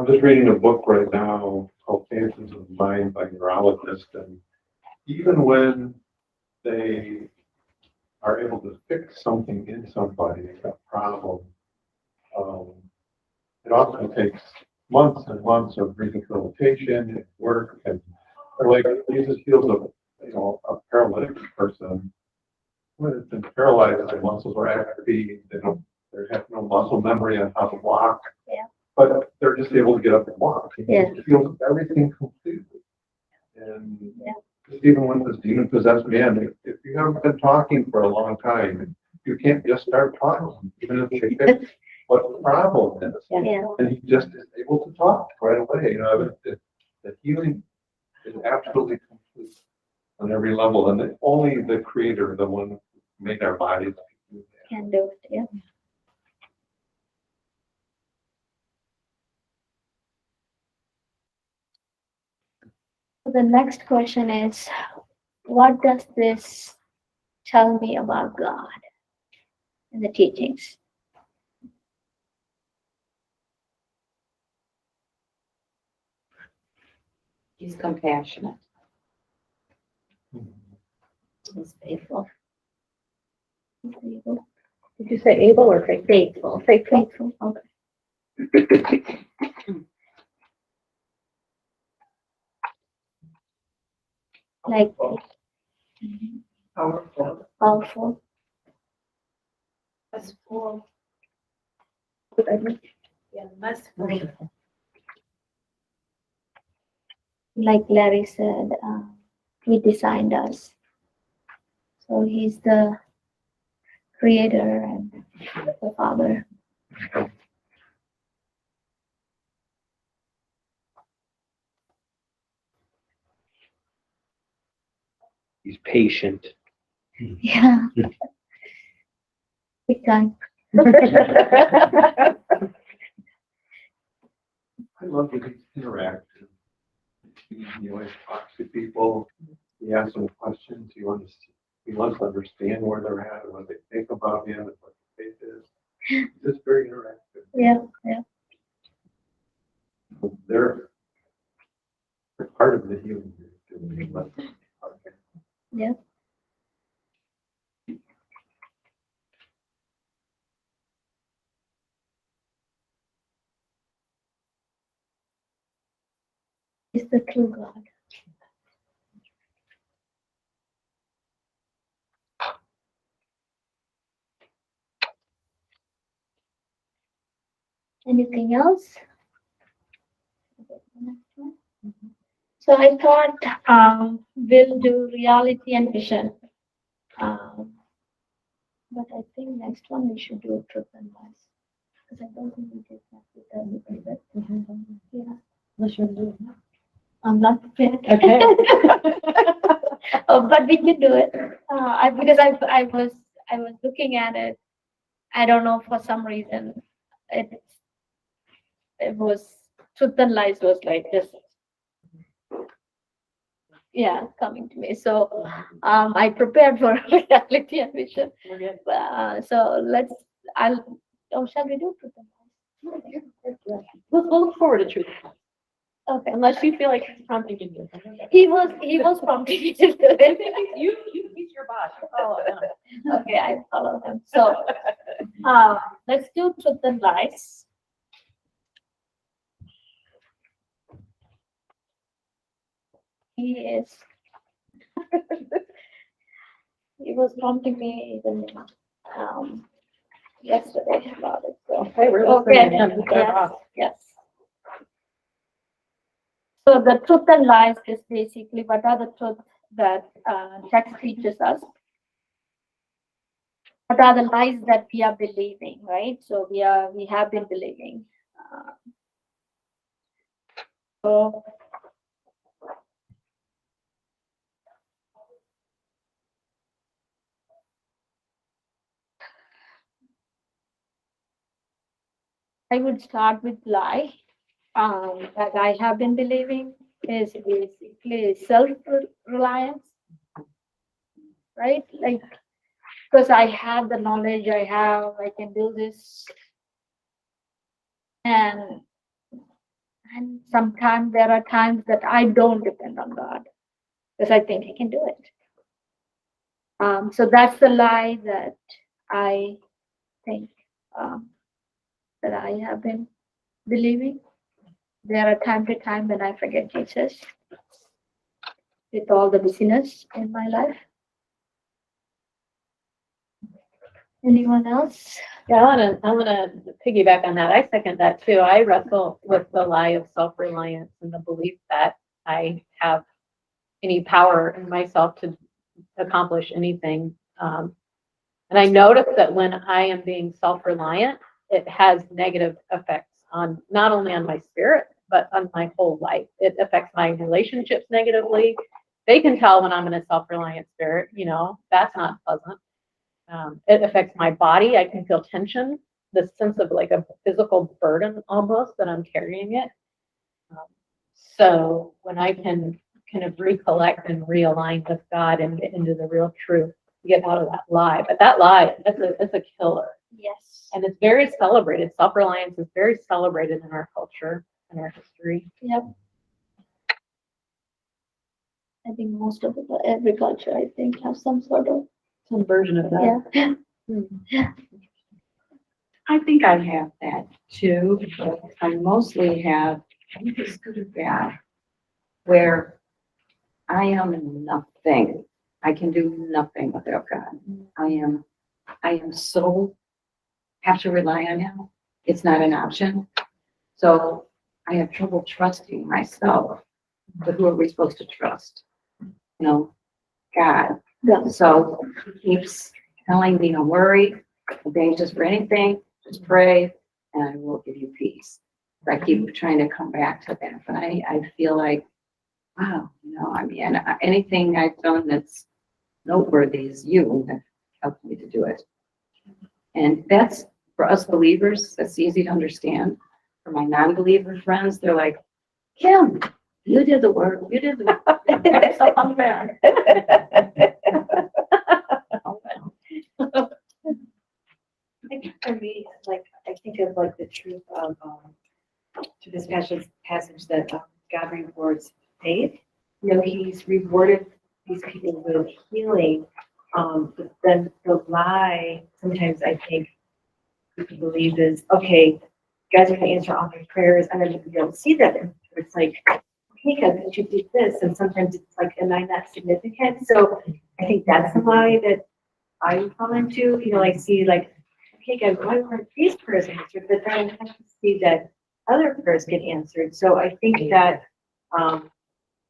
I'm just reading a book right now called Phantoms of the Mind by neurologists, and even when they are able to fix something in somebody, a problem, um, it often takes months and months of rehabilitation and work, and or like Jesus heals a paralytic person when it's been paralyzed, their muscles are atrophied, they have no muscle memory on how to walk. Yeah. But they're just able to get up and walk. Yeah. He feels everything completely. And Yeah. just even when this demon possessed man, if you haven't been talking for a long time, you can't just start talking, even if you fix what the problem is. Yeah. And he just is able to talk right away. The healing is absolutely complete on every level, and only the Creator, the one who made our bodies, Can do it. Yeah. The next question is, what does this tell me about God in the teachings? He's compassionate. He's faithful. He's able. Did you say able or faithful? Faithful. Faithful. Okay. Like Powerful. powerful. Merciful. Yeah, merciful. Like Larry said, he designed us. So he's the creator and the father. He's patient. Yeah. Big time. I love that he's interactive. He always talks to people. He asks them questions. He wants to understand where they're at and what they think about him and what the faith is. He's just very interactive. Yeah, yeah. They're part of the healing. Yeah. He's the true God. Anything else? So I thought we'll do reality and vision. But I think next one we should do truth and lies. Because I don't think we did that with everybody. But yeah, Unless you're doing that. I'm not prepared. Okay. Oh, but we can do it. Because I was looking at it. I don't know, for some reason it was truth and lies was like this. Yeah, coming to me. So I prepared for reality and vision. We're good. So shall we do truth and lies? We'll look forward to truth. Okay. Unless you feel like it's prompting you to do it. He was prompting me to do it. He's your boss. You follow him. Okay, I follow him. So let's do truth and lies. He was prompting me even yesterday about it. So Okay, we're listening. okay, to him. yes. So the truth and lies is basically what are the truths that text teaches us. What are the lies that we are believing, right? So we have been believing. So I would start with lie that I have been believing is basically self-reliance, right? Like, because I have the knowledge I can do this. And And sometimes there are times that I don't depend on God because I think He can do it. So that's the lie that I think um, that I have been believing. There are time to time when I forget Jesus with all the busyness in my life. Anyone else? Yeah, I wanna piggyback on that. I second that too. I wrestle with the lie of self-reliance and the belief that I have any power in myself to accomplish anything. And I notice that when I am being self-reliant, it has negative effects on not only on my spirit, but on my whole life. It affects my relationships negatively. They can tell when I'm in a self-reliant spirit, that's not pleasant. It affects my body. I can feel tension, the sense of like a physical burden almost that I'm carrying it. So when I can kind of recollect and realign with God and get into the real truth, get out of that lie. But that lie, that's a killer. Yes. And it's very celebrated. Self-reliance is very celebrated in our culture and our history. Yep. I think most of every culture, I think, has some sort of Some version of that. yeah. I think I have that too, but I mostly have, I think it's good or bad, where I am nothing. I can do nothing without God. I am so, have to rely on Him. It's not an option. So I have trouble trusting myself. But who are we supposed to trust? God. Yeah. So He keeps telling me, don't worry, don't be anxious for anything, just pray, and I will give you peace. I keep trying to come back to that, but I feel like, wow, anything I've done that's noteworthy is you that helped me to do it. And that's, for us believers, that's easy to understand. For my non-believer friends, they're like, Kim, you did the work, you did the work. That's so unfair. I think for me, like, I think of like the truth of, to this passage that God rewards faith. He's rewarded these people with healing. But then the lie, sometimes I think people believe is, okay, God's going to answer all my prayers, and then you don't see that. It's like, okay, God, but you did this, and sometimes it's like, am I not significant? So I think that's the lie that I fall into. I see like, okay, God, why weren't these prayers answered? But then I have to see that other prayers get answered. So I think that,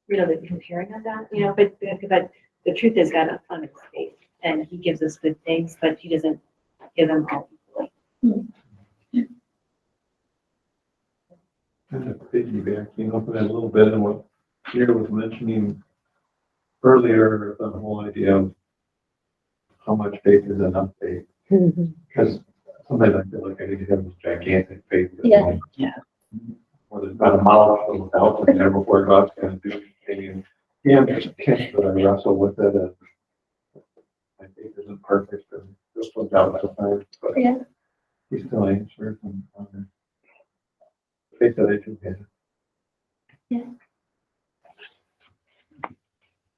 the comparing of that, but the truth is God on His faith, and He gives us good things, but He doesn't give them all equally. Kind of piggybacking off of that a little bit and what Peter was mentioning earlier, the whole idea of how much faith is enough faith. Because sometimes I feel like I need to have this gigantic faith. Yeah. Where there's not a model of doubt in there before God's going to do anything. And understand that I wrestle with it, and my faith isn't perfect, and just with doubt sometimes, but Yeah. He still answers, and faith that I do have.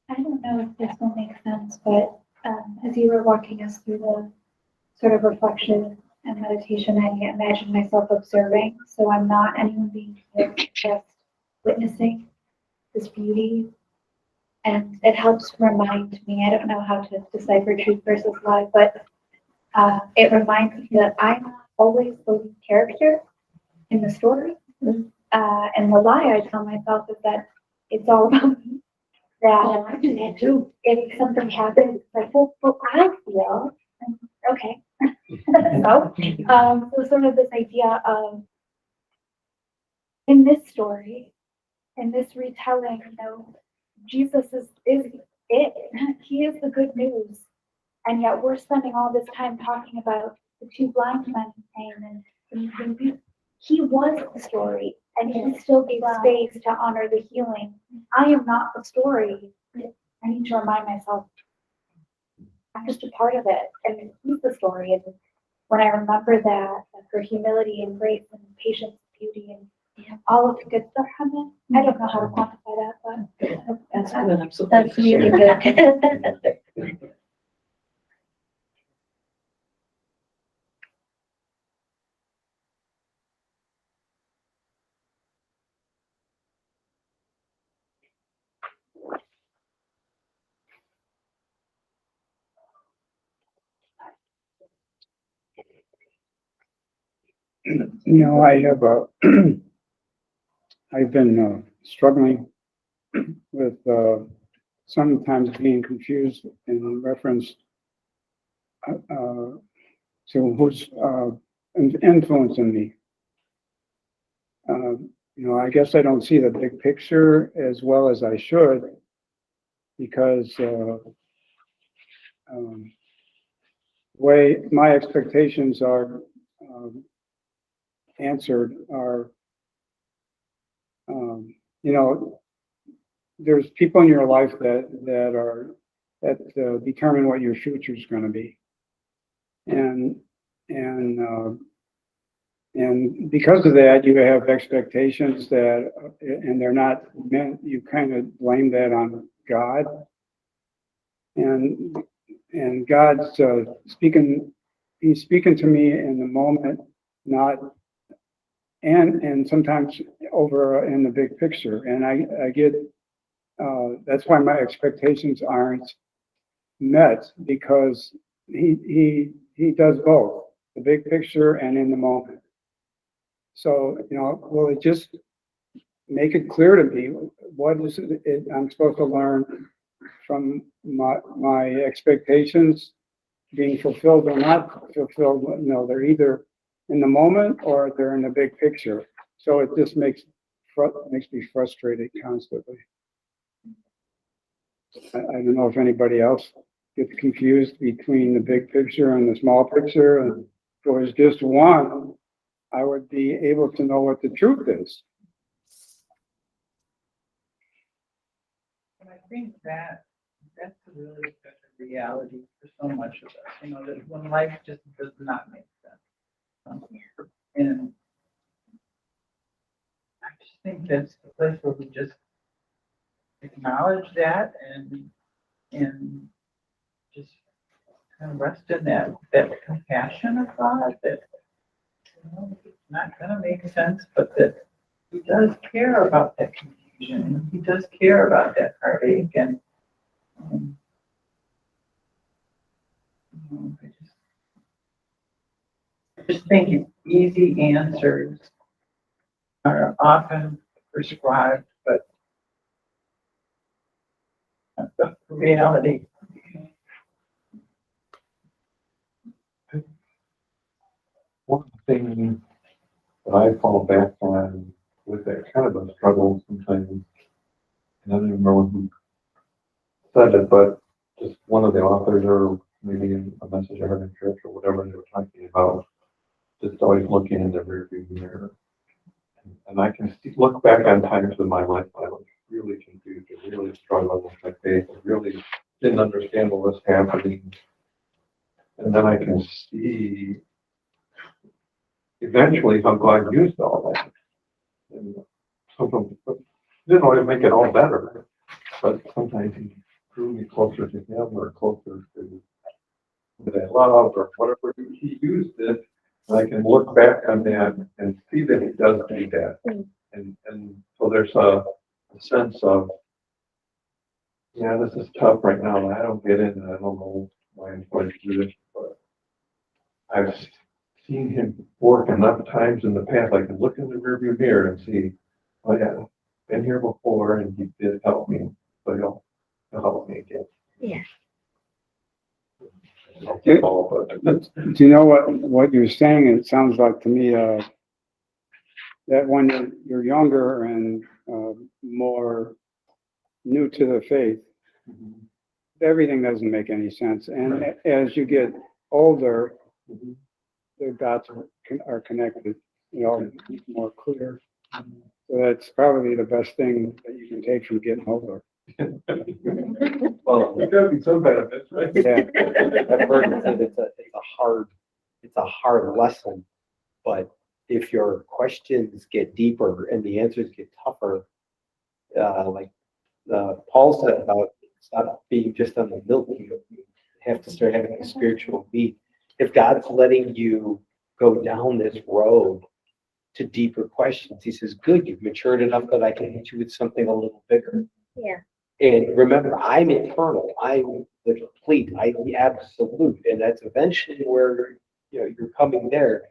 I don't know if this will make sense, but as you were walking us through the sort of reflection and meditation, I imagined myself observing. So I'm not anyone being healed, just witnessing this beauty. And it helps remind me, I don't know how to decipher truth versus lie, but it reminds me that I'm not always the lead character in the story. And the lie I tell myself is that it's all about me. That I do that too. if something happens, it's like, well, I feel, okay. So sort of this idea of, in this story, in this retelling, Jesus is it. He is the good news. And yet we're spending all this time talking about the two blind men who came, and he was the story, and he still gave space to honor the healing. I am not the story. I need to remind myself, I'm just a part of it, and he's the story. And when I remember that, for humility and grace and patience, beauty, and all of the good stuff from it. I don't know how to quantify that, but That's good. I'm so That's really good. I have I've been struggling with sometimes being confused in reference to who's influencing me. I guess I don't see the big picture as well as I should because way my expectations are answered are, there's people in your life that determine what your future is going to be, and because of that, you have expectations and they're not meant. You kind of blame that on God, and God's speaking. He's speaking to me in the moment, not and sometimes over in the big picture. And I get that's why my expectations aren't met because he does both the big picture and in the moment. So will it just make it clear to me what is it I'm supposed to learn from my expectations being fulfilled or not fulfilled? They're either in the moment or they're in the big picture. So it just makes me frustrated constantly. I don't know if anybody else gets confused between the big picture and the small picture. And if it was just one, I would be able to know what the truth is. And I think that's really such a reality for so much of us, that when life just does not make sense. And I just think that's the place where we just acknowledge that and just kind of rest in that compassion of God that it's not gonna make sense, but that He does care about that confusion. He does care about that heartache and I just think easy answers are often prescribed, but that's the reality. One of the things that I fall back on with that kind of a struggle sometimes, and I don't even remember who said it, but just one of the authors or maybe in a message I heard in church or whatever they were talking about, just always looking in the rearview mirror. And I can look back on times in my life I was really confused, I really struggled with my faith, I really didn't understand what was happening. And then I can see eventually how God used all that. And sometimes didn't always make it all better, but sometimes He drew me closer to Him or closer to that love or whatever. He used it, and I can look back on that and see that He does do that. And so there's a sense of, yeah, this is tough right now, and I don't get it, and I don't know why I'm going to do this, but I've seen Him work enough times in the past. I can look in the rearview mirror and see, oh yeah, been here before, and He did help me, but He'll help me again. Yeah. Do you know what you're saying? It sounds like to me that when you're younger and more new to the faith, everything doesn't make any sense. And as you get older, the dots are connected, more clear. So that's probably the best thing that you can take from getting older. Well, there could be some benefits, right? Yeah. I've heard it said it's a hard lesson, but if your questions get deeper and the answers get tougher, like Paul said about stop being just on the milk, you have to start having a spiritual beat. If God's letting you go down this road to deeper questions, he says, good, you've matured enough that I can hit you with something a little bigger. Yeah. And remember, I'm eternal. I'm the complete. I'm the absolute. And that's eventually where, you're coming there.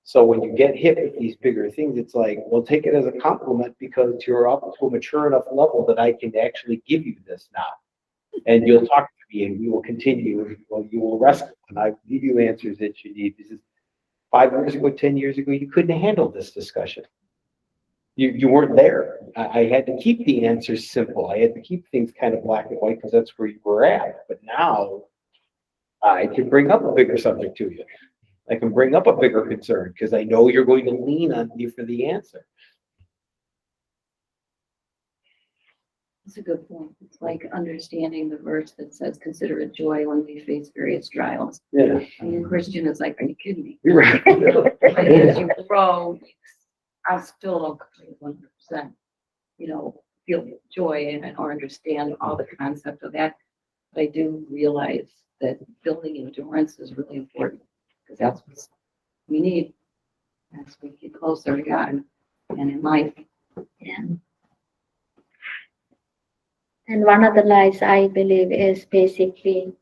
So when you get hit with these bigger things, it's like, well, take it as a compliment because you're up to a mature enough level that I can actually give you this now. And you'll talk to me and we will continue. Well, you will wrestle and I will give you answers that you need. This is 5 years ago, 10 years ago, you couldn't handle this discussion. You weren't there. I had to keep the answers simple. I had to keep things kind of black and white because that's where you were at. But now I can bring up a bigger subject to you. I can bring up a bigger concern because I know you're going to lean on me for the answer. That's a good point. It's like understanding the verse that says, consider it joy when we face various trials. Yeah. I mean, Christian is like, are you kidding me? You're right. But as you grow, I still don't 100%, feel joy and or understand all the concept of that. But I do realize that building endurance is really important because that's what we need as we get closer to God and in life. Yeah. And one of the lies I believe is basically,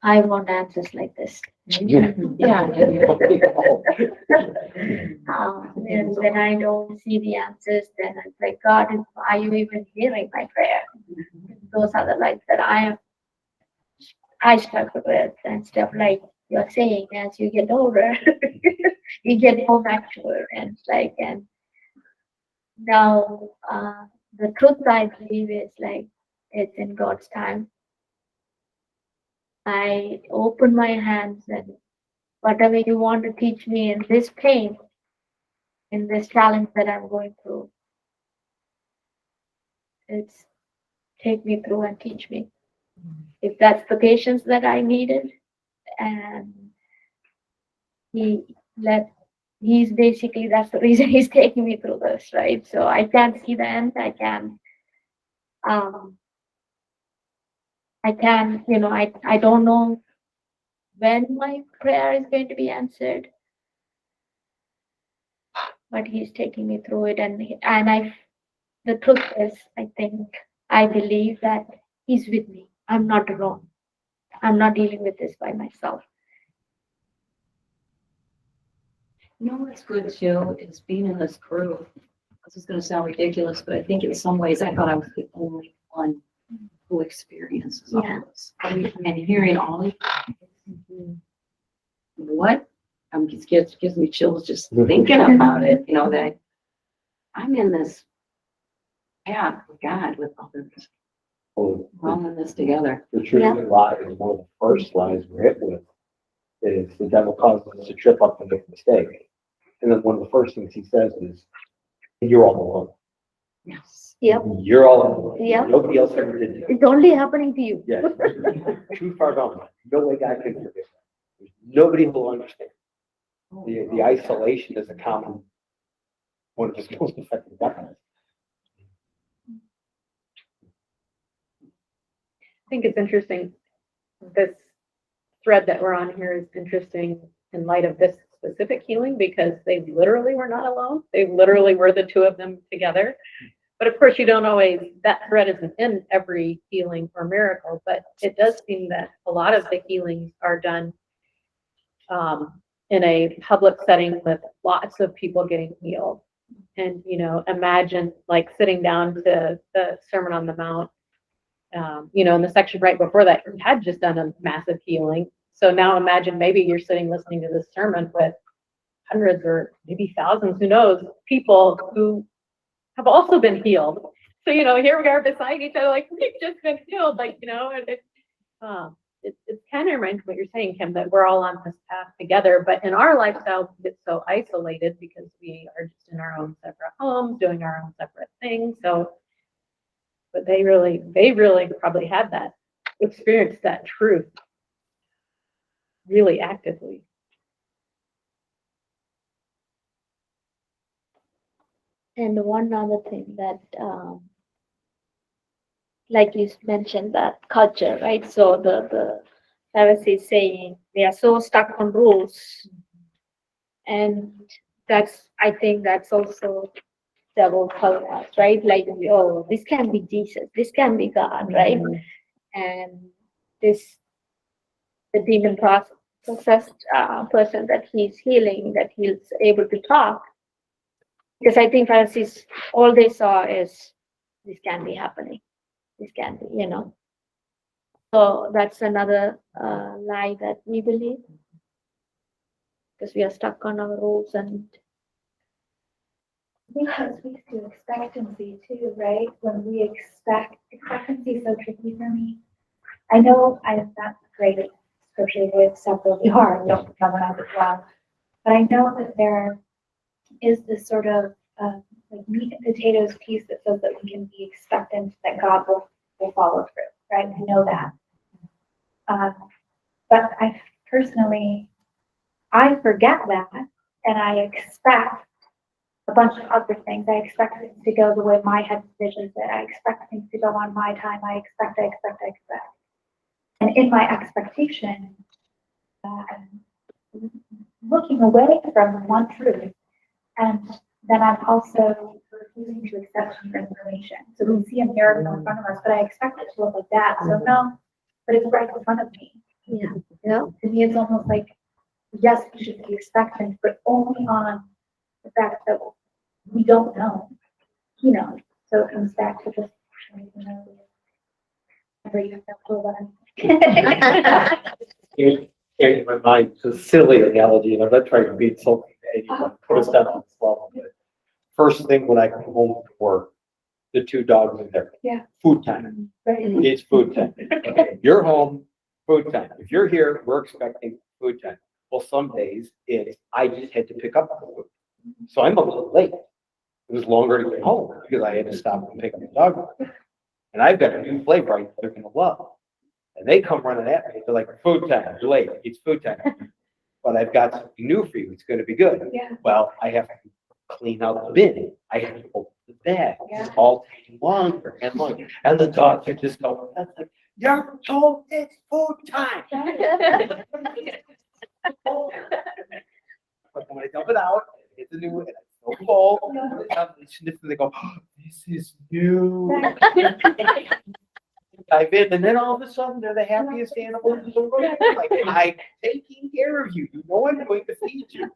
I want answers like this. Yeah. And when I don't see the answers, then I'm like, God, are you even hearing my prayer? Those are the lies that I struggle with and stuff like you're saying. As you get older, you get more mature, and and now the truth I believe is it's in God's time. I open my hands and whatever you want to teach me in this pain, in this challenge that I'm going through, it's take me through and teach me. If that's the patience that I needed, and he's basically, that's the reason he's taking me through this, right? So I can't see the end. I can, I don't know when my prayer is going to be answered, but he's taking me through it. The truth is, I believe that he's with me. I'm not alone. I'm not dealing with this by myself. What's good too is being in this crew. This is going to sound ridiculous, but I think in some ways I thought I was the only one who experiences all this. And hearing all of what just gives me chills just thinking about it. That I'm in this path with God with others. We're all in this together. The truth lie is one of the first lies we're hit with is the devil causes us to trip up and make a mistake. And then one of the first things he says is, you're all alone. Yes. Yep. You're all alone. Yep. Nobody else ever did it. It's only happening to you. Yes. Too far gone. No way God can forgive that. There's nobody who will understand. The isolation is a common one of his most effective weapons. I think it's interesting. This thread that we're on here is interesting in light of this specific healing because they literally were not alone. They literally were the two of them together. But of course, you don't always, that thread isn't in every healing or miracle, but it does seem that a lot of the healings are done in a public setting with lots of people getting healed. And, imagine sitting down to the Sermon on the Mount, in the section right before that, you had just done a massive healing. So now imagine maybe you're sitting listening to this sermon with hundreds or maybe thousands, who knows, people who have also been healed. So, here we are beside each other, we've just been healed, it kind of reminds me what you're saying, Kim, that we're all on this path together, but in our lifestyle, we get so isolated because we are just in our own separate homes, doing our own separate things. So, but they really probably had that, experienced that truth really actively. And one other thing that, like you mentioned, that culture, right? So the Pharisees saying they are so stuck on rules, and that's, I think that's also devil telling us, right? Like, oh, this can be Jesus, this can be God, right? And this, the demon possessed person that he's healing, that he's able to talk. Because I think Pharisees, all they saw is this can be happening, this can be, So that's another lie that we believe, because we are stuck on our rules and I think that speaks to expectancy too, right? When we expectancy is so tricky for me. I know I'm not great at scripture with stuff really hard, don't memorize it well. But I know that there is this sort of like meat and potatoes piece that says that we can be expectant that God will follow through, right? I know that. But I personally, I forget that and I expect a bunch of other things. I expect things to go the way my head envisions it. I expect things to go on my time. I expect. And in my expectation, looking away from one truth, and then I'm also refusing to accept new information. So we see a miracle in front of us, but I expect it to look like that. So no, but it's right in front of me. yeah, To me, it's almost like, yes, we should be expectant, but only on the fact that we don't know. So it comes back to this. Remember you have to pull that. In my mind, it's a silly analogy, and I'm not trying to be insulting to anyone, put us down on this level, but first thing when I come home from work, the two dogs in there. Yeah. Food time. Right. It's food time. Okay, you're home, food time. If you're here, we're expecting food time. Well, some days I just had to pick up the food. So I'm a little late. It was longer to get home because I had to stop and pick up the dog. And I've got a new flavor they're gonna love. And they come running at me. They're like, food time, you're late. It's food time. But I've got something new for you. It's gonna be good. Yeah. Well, I have to clean out the bin. I have to open the bag. It's all taking longer and longer. And the dogs are just going, that's like, you're told it's food time. But when I dump it out, it's a new one. It's so cold. They sniff and they go, oh, this is new. Dive in, and then all of a sudden they're the happiest animals in the world. Like, I'm taking care of you. You know I'm going to feed you.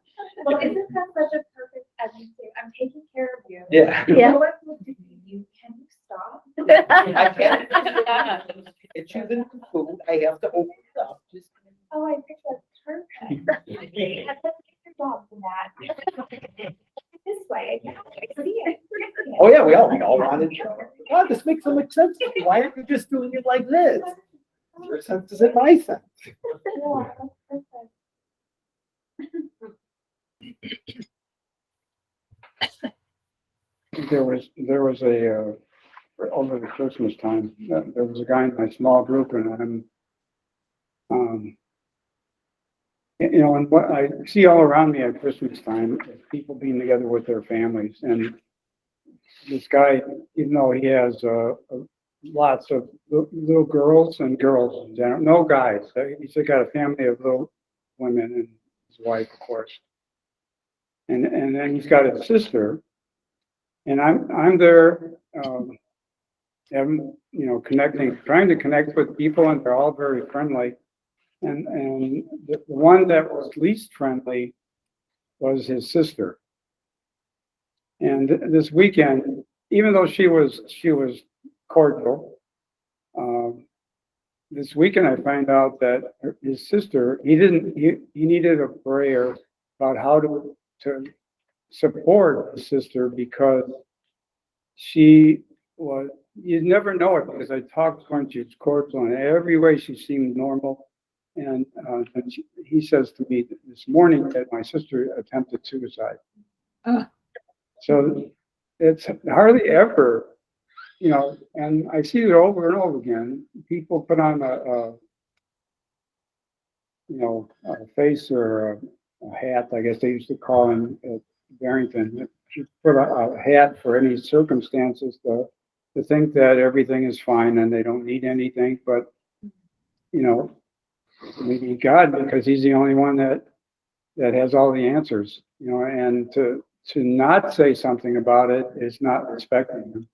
Well, isn't that such a perfect, as you say, I'm taking care of you. Yeah. Yeah. No one will do you. Can you stop? I can't. It's using the food. I have to open it up. Just. Oh, I think that's perfect. And then get your dog in that. This way, I see it. Oh yeah, we all wanted. God, this makes so much sense. Why aren't you just doing it like this? Your sense is in my sense. Yeah, that's perfect. There was a, over the Christmas time, there was a guy in my small group and and what I see all around me at Christmas time is people being together with their families. And this guy, even though he has lots of little girls and girls in general, no guys. He's got a family of little women and his wife, of course. And then he's got his sister. And I'm there, having, connecting, trying to connect with people, and they're all very friendly. And the one that was least friendly was his sister. And this weekend, even though she was cordial, this weekend I find out that his sister, he needed a prayer about how to support his sister, because she was, you never know it, because I talked to her and she's cordial in every way. She seemed normal. And he says to me this morning that my sister attempted suicide. So it's hardly ever, and I see it over and over again. People put on a face or a hat, I guess they used to call him at Barrington, put a hat for any circumstances to think that everything is fine and they don't need anything, but, you know, we need God because he's the only one that has all the answers, you know, and to not say something about it is not respecting him.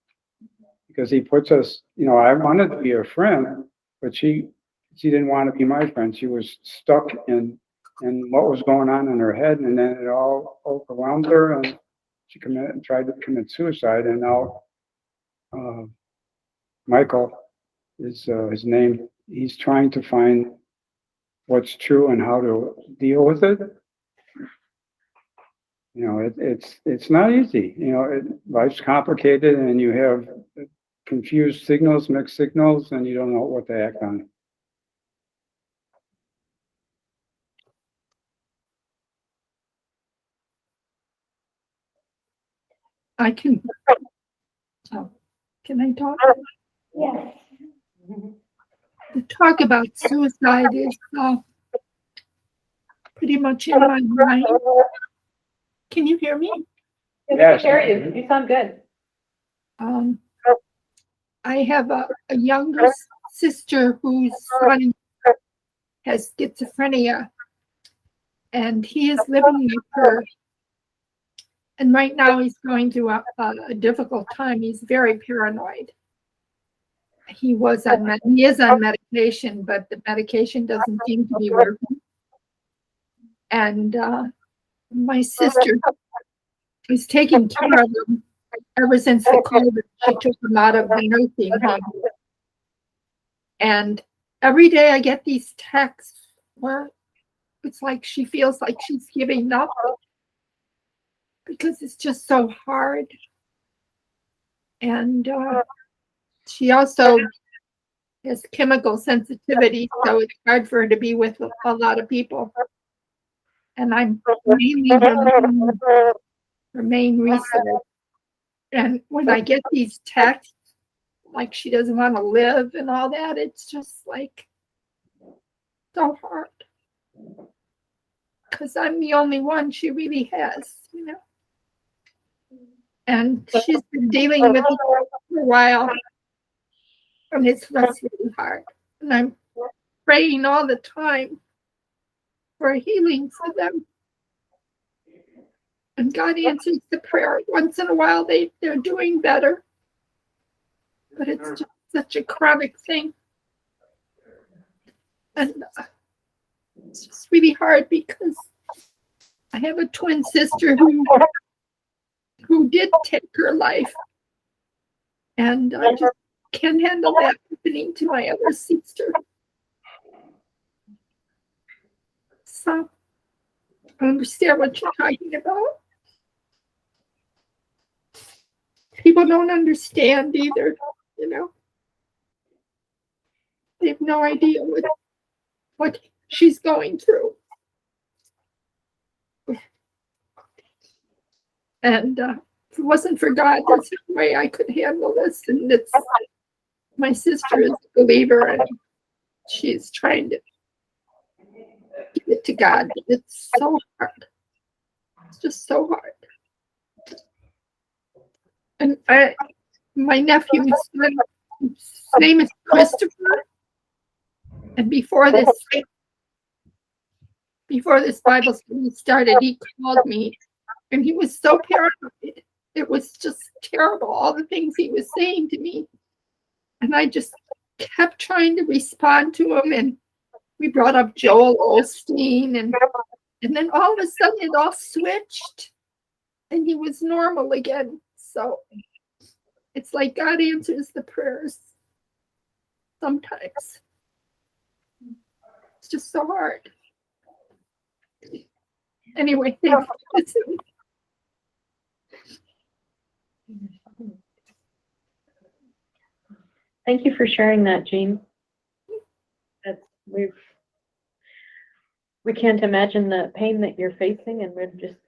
Because he puts us, you know, I wanted to be her friend, but she didn't want to be my friend. She was stuck in what was going on in her head, and then it all overwhelmed her, and she tried to commit suicide. And now, Michael is his name. He's trying to find what's true and how to deal with it. You know, it's not easy. You know, life's complicated, and you have confused signals, mixed signals, and you don't know what to act on. I can, oh, can I talk? Yes. The talk about suicide is pretty much in my mind. Can you hear me? Yes, we can hear you. You sound good. I have a younger sister whose son has schizophrenia, and he is living with her. And right now he's going through a difficult time. He's very paranoid. He is on medication, but the medication doesn't seem to be working. And my sister is taking care of him ever since the COVID. She took him out of the nursing home. And every day I get these texts where it's like she feels like she's giving up because it's just so hard. And she also has chemical sensitivity, so it's hard for her to be with a lot of people. And I'm mainly her main resource. And when I get these texts, like she doesn't want to live and all that, it's just like so hard. Because I'm the only one she really has, you know. And she's been dealing with it for a while. And it's just really hard. And I'm praying all the time for healing for them. And God answers the prayer. Once in a while, they're doing better. But it's just such a chronic thing. And it's just really hard because I have a twin sister who did take her life. And I just can't handle that happening to my other sister. So I understand what you're talking about. People don't understand either, you know. They have no idea what she's going through. And if it wasn't for God, there's no way I could handle this. And my sister is a believer, and she's trying to give it to God. But it's so hard. It's just so hard. And my nephew's name is Christopher. And before this Bible study started, he called me, and he was so paranoid. It was just terrible, all the things he was saying to me. And I just kept trying to respond to him. And we brought up Joel Osteen, and then all of a sudden it all switched, and he was normal again. So it's like God answers the prayers sometimes. It's just so hard. Anyway, thanks. Thank you for sharing that, Jean. We can't imagine the pain that you're facing, and we're just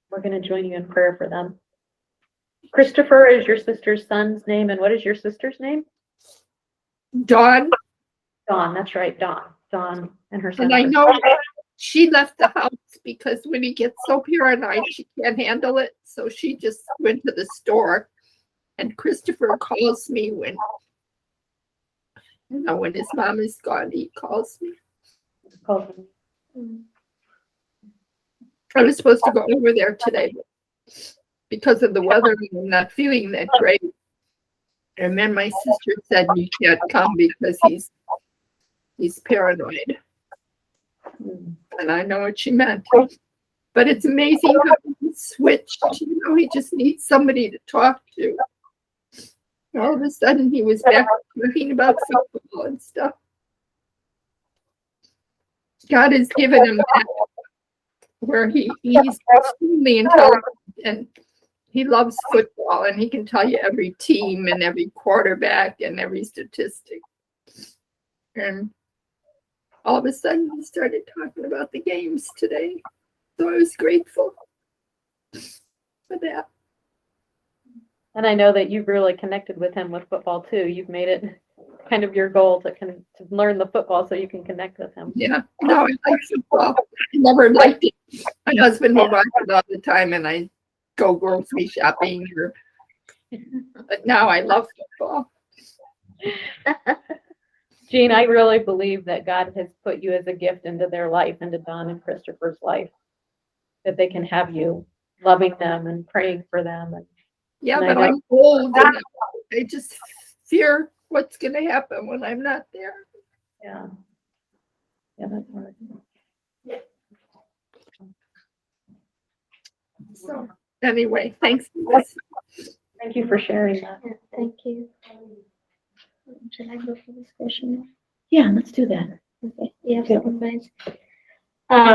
we're going to join you in prayer for them. Christopher is your sister's son's name, and what is your sister's name? Dawn. Dawn, that's right, Dawn. Dawn and her son. And I know she left the house because when he gets so paranoid, she can't handle it. So she just went to the store. And Christopher calls me when, when his mom is gone, he calls me. I was supposed to go over there today, but because of the weather, I'm not feeling that great. And then my sister said, you can't come because he's paranoid. And I know what she meant. But it's amazing how he switched. He just needs somebody to talk to. All of a sudden, he was back talking about football and stuff. God has given him that where he's extremely intelligent and he loves football and he can tell you every team and every quarterback and every statistic. And all of a sudden, he started talking about the games today. So I was grateful for that. And I know that you've really connected with him with football too. You've made it kind of your goal to learn the football so you can connect with him. Yeah, no, I like football. I never liked it. My husband will watch it all the time and I go grocery shopping. But now I love football. Jean, I really believe that God has put you as a gift into their life, into Don and Christopher's life, that they can have you loving them and praying for them. Yeah, And but I'm old and I just fear what's going to happen when I'm not there. Yeah. Yeah, that's hard. So anyway, thanks. Thank you for sharing that. Yeah, thank you. Should I go for this question? Yeah, let's do that. Okay, yeah,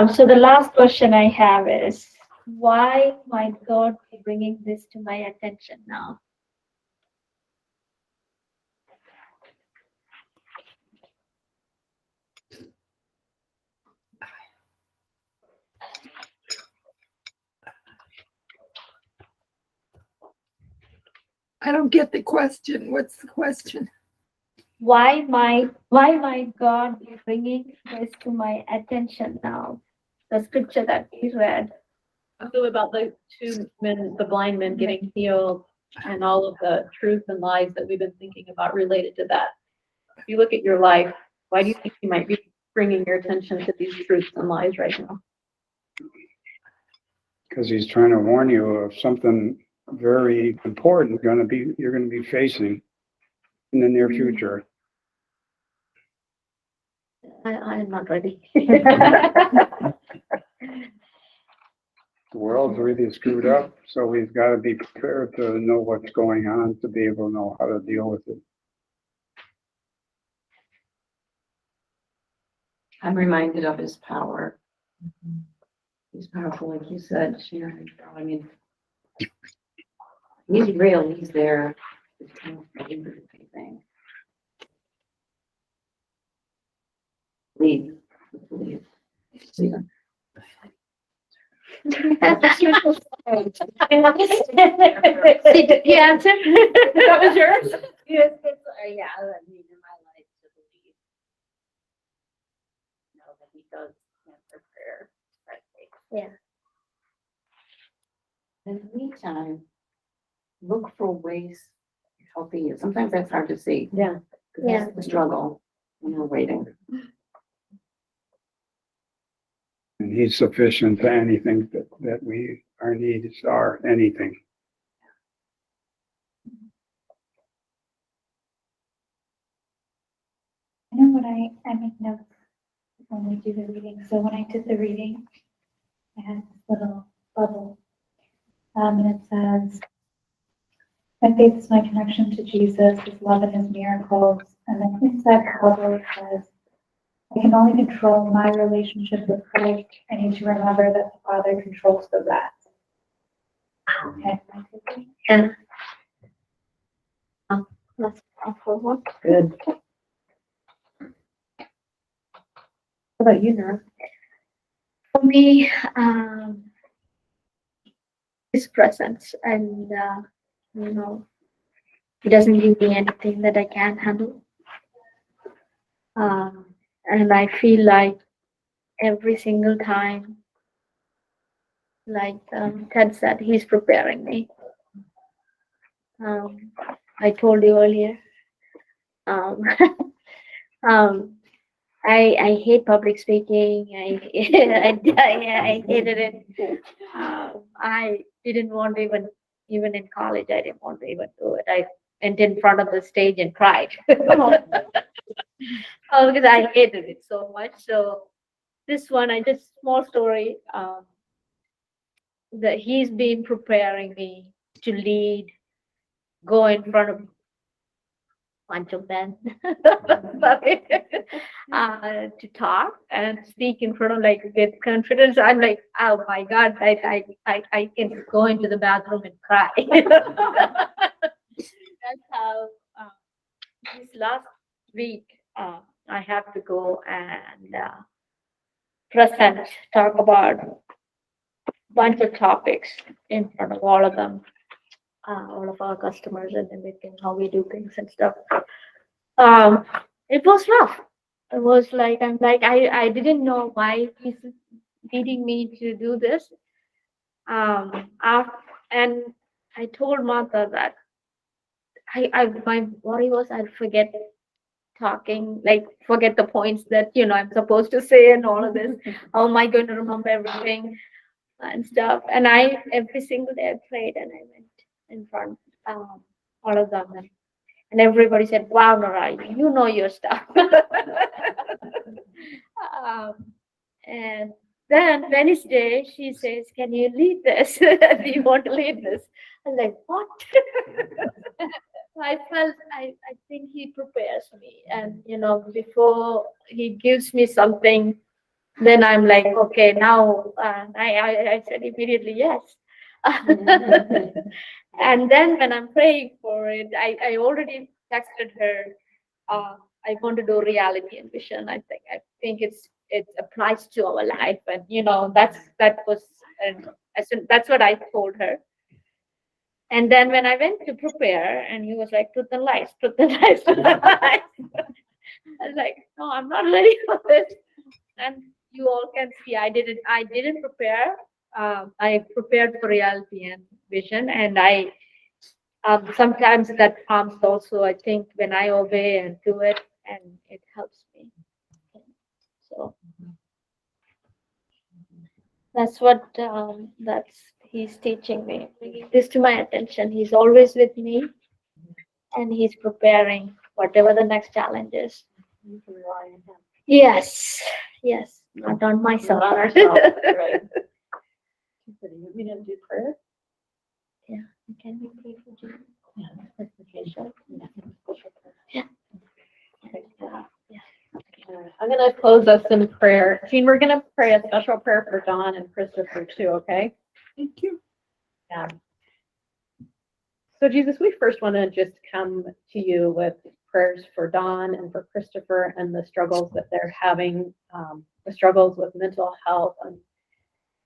so the last question I have is, why might God be bringing this to my attention now? I don't get the question. What's the question? Why might God be bringing this to my attention now? The scripture that we read. So about the two men, the blind men getting healed and all of the truth and lies that we've been thinking about related to that. If you look at your life, why do you think he might be bringing your attention to these truths and lies right now? Because he's trying to warn you of something very important you're gonna be facing in the near future. I'm not ready. The world's really screwed up, so we've got to be prepared to know what's going on to be able to know how to deal with it. I'm reminded of his power. He's powerful, like you said, Sharon. I mean, he's real, he's there. It's kind of everything. Leave. See ya. Did you answer? That was yours? Yes, yeah, I mean, in my life to believe. Know that he does answer prayer. Yeah. In the meantime, look for ways of helping you. Sometimes that's hard to see. Yeah. Yeah. That's the struggle when we're waiting. And he's sufficient to anything that our needs are, anything. I know when I make notes when we do the reading. So when I did the reading, I had this little bubble. And it says, my faith is my connection to Jesus, his love and his miracles. And then inside the bubble it says, I can only control my relationship with Christ. I need to remember that the Father controls the rest. Okay. Yeah. Oh, that's awful one. Good. What about you, Nora? For me, his presence, and he doesn't give me anything that I can't handle. And I feel like every single time, like Ted said, he's preparing me. I told you earlier. Um, um, I hate public speaking. I hated it. I didn't want to even in college. I didn't want to even do it. I went in front of the stage and cried. Oh, because I hated it so much. So this one, I just small story. That he's been preparing me to lead, go in front of bunch of men, to talk and speak in front of like with confidence. I'm like, oh my God, I can go into the bathroom and cry. That's how this last week I have to go and present, talk about bunch of topics in front of all of them, all of our customers and everything, how we do things and stuff. It was rough. It was like I didn't know why he's leading me to do this. And I told Martha that my worry was I'd forget talking, like forget the points that I'm supposed to say and all of this. How am I going to remember everything and stuff? And I every single day I prayed and I went in front all of them and everybody said, "Wow, Nora, you know your stuff." um, and then Wednesday, she says, "Can you lead this? Do you want to lead this?" I'm like, "What?" I think he prepares me, and before he gives me something, then I'm like, okay, now I said immediately yes. And then when I'm praying for it, I already texted her. I want to do reality and vision. I think it applies to our life, and that was and that's what I told her. And then when I went to prepare, and he was like, "Truth and lies, truth and lies, truth and lies." I was like, "No, I'm not ready for this." And you all can see, I didn't prepare. I prepared for reality and vision, and I sometimes that comes also. I think when I obey and do it, and it helps me. So that's what that's he's teaching me, bringing this to my attention. He's always with me, and he's preparing whatever the next challenge is. You can rely on him. Yes, yes, not on myself. Not on ourselves, right. So do you want me to do prayer? Can we pray for you? Yeah. Okay, sure. Yeah. Okay. I'm going to close us in prayer. Jean, we're going to pray a special prayer for Dawn and Christopher too, okay? Thank you. Yeah. So Jesus, we first want to just come to you with prayers for Dawn and for Christopher and the struggles that they're having, the struggles with mental health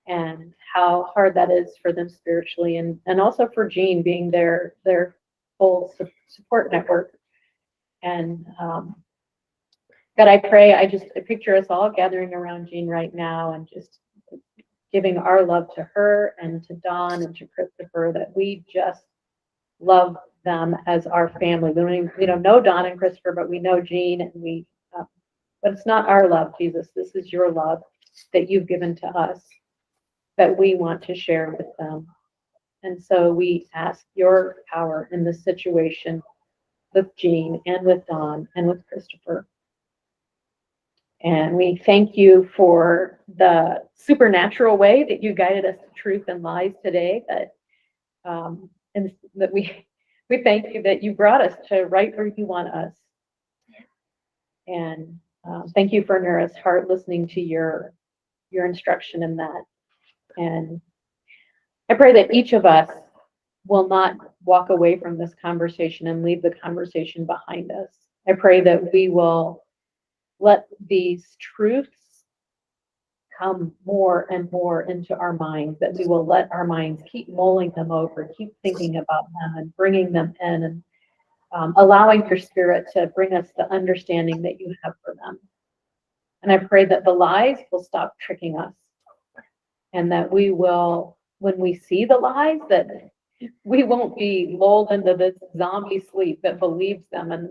and how hard that is for them spiritually, and also for Jean being their whole support network. And God, I pray, I picture us all gathering around Jean right now and just giving our love to her and to Dawn and to Christopher, that we just love them as our family. We don't know Dawn and Christopher, but we know Jean, and but it's not our love, Jesus. This is your love that you've given to us that we want to share with them. And so we ask your power in this situation with Jean and with Dawn and with Christopher. And we thank you for the supernatural way that you guided us to truth and lies today, and that we thank you that you brought us to right where you want us. And thank you for Nora's heart listening to your instruction in that. And I pray that each of us will not walk away from this conversation and leave the conversation behind us. I pray that we will let these truths come more and more into our minds, that we will let our minds keep mulling them over, keep thinking about them and bringing them in, and allowing your spirit to bring us the understanding that you have for them. And I pray that the lies will stop tricking us. And that we will, when we see the lies, that we won't be lulled into this zombie sleep that believes them, and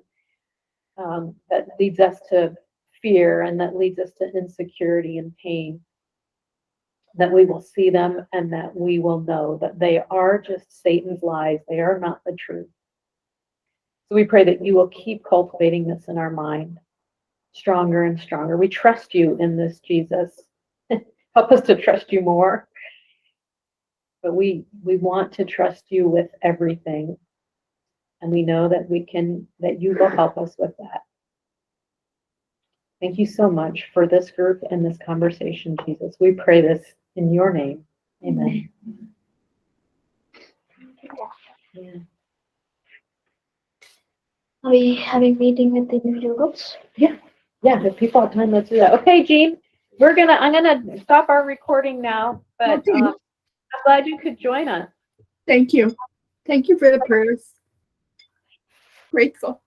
that leads us to fear, and that leads us to insecurity and pain. That we will see them, and that we will know that they are just Satan's lies. They are not the truth. So we pray that you will keep cultivating this in our mind, stronger and stronger. We trust you in this, Jesus. Help us to trust you more. But we want to trust you with everything. And we know that that you will help us with that. Thank you so much for this group and this conversation, Jesus. We pray this in your name. Amen. Yeah. Are we having meeting with the individual groups? Yeah, if people have time, let's do that. Okay, Jean, I'm gonna stop our recording now, but Okay. I'm glad you could join us. Thank you. Thank you for the prayers. Grateful.